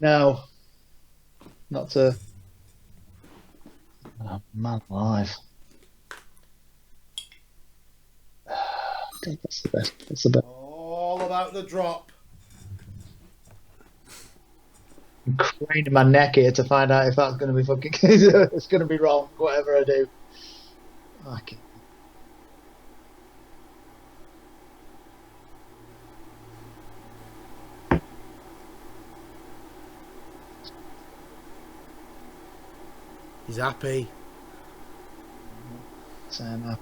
No, not to. Oh, man alive. That's the best. That's the best. All about the drop. I'm craning my neck here to find out if that's going to be fucking. It's going to be wrong, whatever I do. Okay. He's happy. Same up.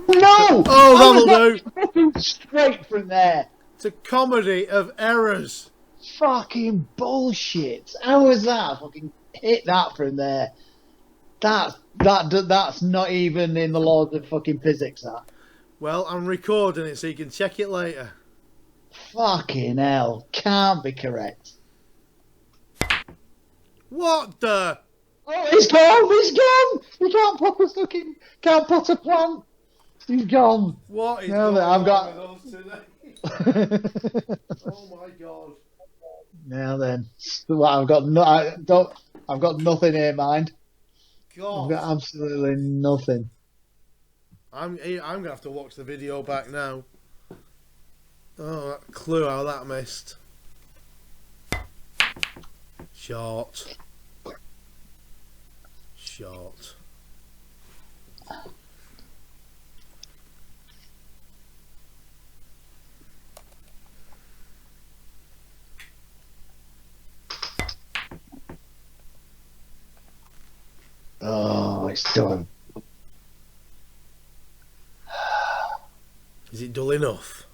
No! Oh, that'll do. Straight from there. It's a comedy of errors. Fucking bullshit. How was that? Fucking hit that from there. That's not even in the laws of fucking physics, that. Well, I'm recording it so you can check it later. Fucking hell. Can't be correct. What the? Oh, he's gone! He's gone! He can't put a plant. He's gone. What is Now going that I've on got- with us today? Oh my god. Now then, well, I've got nothing here, mind. I've God. got absolutely nothing. I'm gonna have to watch the video back now. Oh, that clue how that missed. Short. Short. Oh, it's done. Is it dull enough?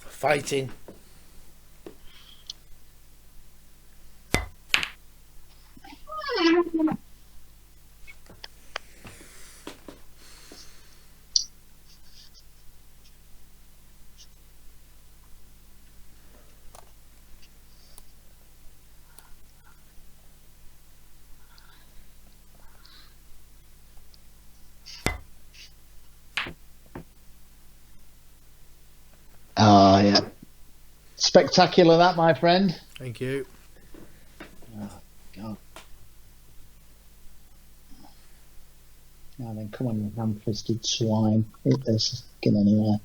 Fighting. Oh, yeah. Spectacular, that, my friend. Thank you. Oh, God. Now then, come on, you ham-fisted swine. Eat this. Get anywhere.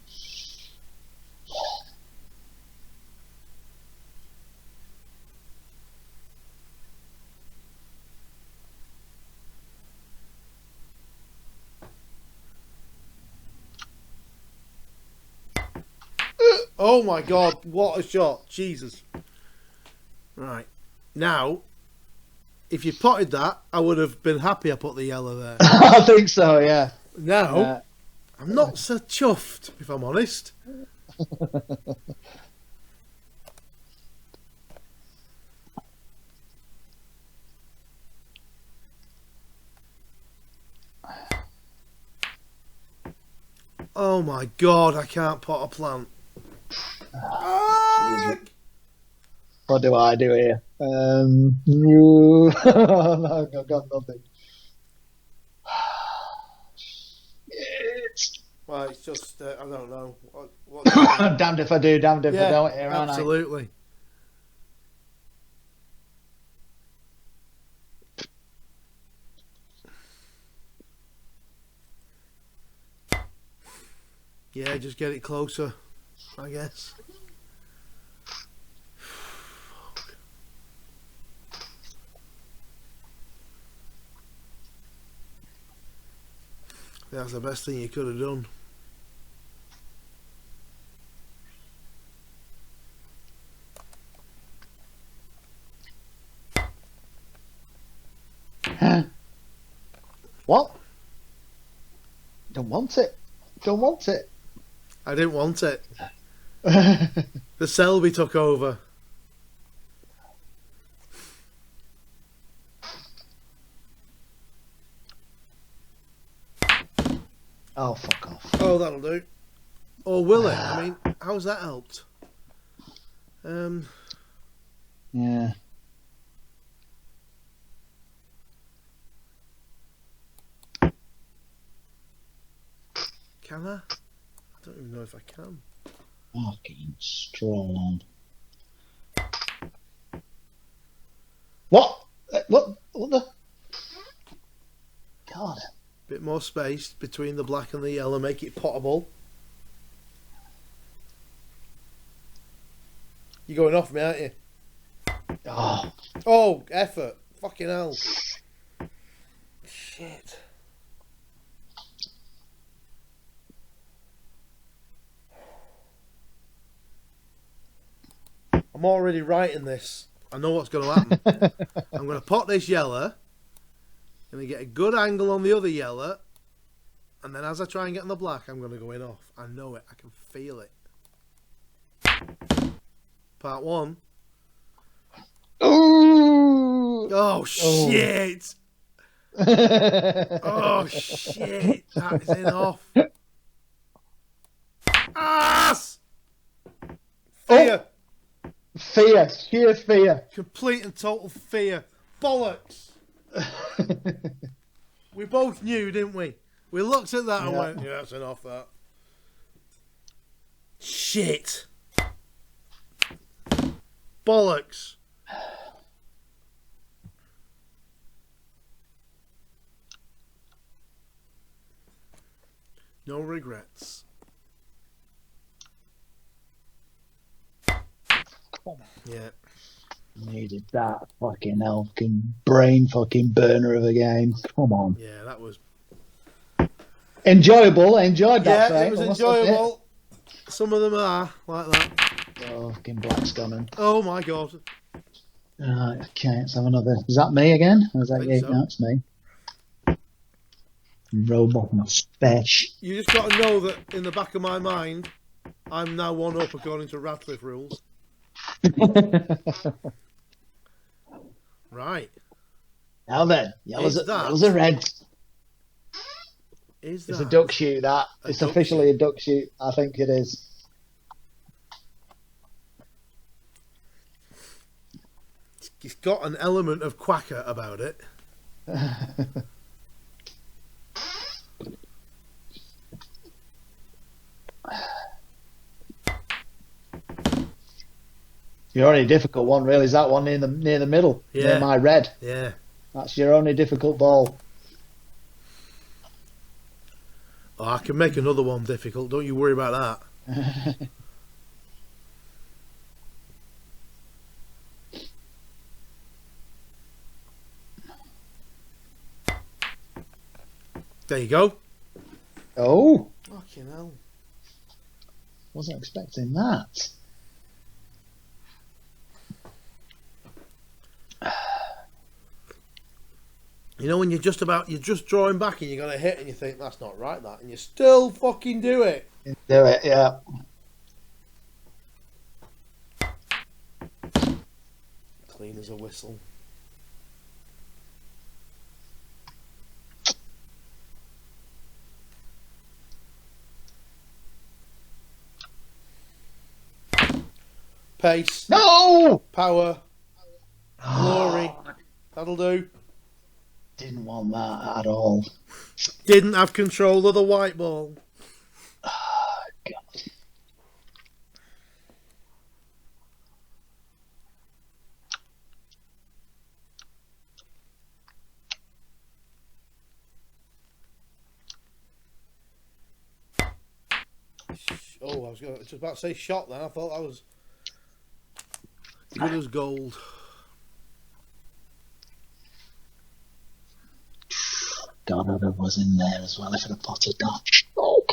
Oh my god, what a shot. Jesus. Right. Now, if you potted that, I would have been happy I put the yellow there. I think so, yeah. Now, I'm not so chuffed, if I'm honest. Oh my god, I can't pot a plant. What do I do here? No, I've got nothing. Well, it's just, I don't know. What Damned if I do, damned if I yeah, don't here, aren't I? absolutely. Yeah, just get it closer, I guess. That's the best thing you could have done. What? Don't want it. Don't want it. I didn't want it. The Selby took over. Oh, fuck off. Oh, that'll do. Or will it? I mean, how's that helped? Yeah. Can I? I don't even know if I can. Fucking stroll on. What? What the? God. Bit more space between the black and the yellow, make it potable. You're going off me, aren't you? Oh. Oh, effort. Fucking hell. Shit. I'm already writing this. I know what's going to happen. I'm going to pot this yellow. Going to get a good angle on the other yellow. And then as I try and get on the black, I'm going to go in off. I know it. I can feel it. Part one. Ooh. Oh, shit. Oh, shit. That is in off. Ass! Fear. Oh. Fear. Sheer fear. Complete and total fear. Bollocks. We both knew, didn't we? We looked at that and went, yeah, that's enough, that. Shit. Bollocks. No regrets. Yeah. Needed that fucking brain fucking burner of a game. Come on. Yeah, that was enjoyable. I enjoyed that. Yeah, it was enjoyable. Some of them are like that. Oh, fucking black's gone. Oh my god. Right, okay, let's have another. Is that me again? Or is that you? So. No, it's me. Robot fish. You just got to know that in the back of my mind, I'm now one up according to Radcliffe rules. Right. Now then, yellows are red. It's a duck shoot, that. It's officially a duck shoot. I think it is. It's got an element of quacker about it. Your only difficult one really is that one near the middle, near my red. Yeah. That's your only difficult ball. Oh, I can make another one difficult. Don't you worry about that. There you go. Oh. Fucking hell. Wasn't expecting that. You know when you're just drawing back and you're going to hit and you think, that's not right, that. And you still fucking do it. Do it, yeah. Clean as a whistle. Pace. No! Power. Glory. That'll do. Didn't want that at all. Didn't have control of the white ball. Oh, God. Oh, I was just about to say shot then. I thought that was good as gold. God, I was in there as well if I'd have potted that. Oh.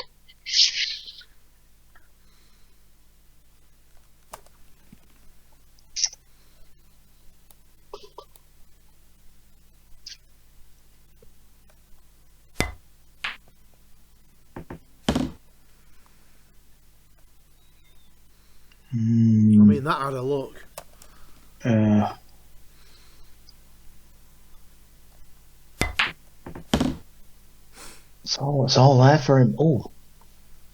I mean, that had a look. it's all there for him. Oh,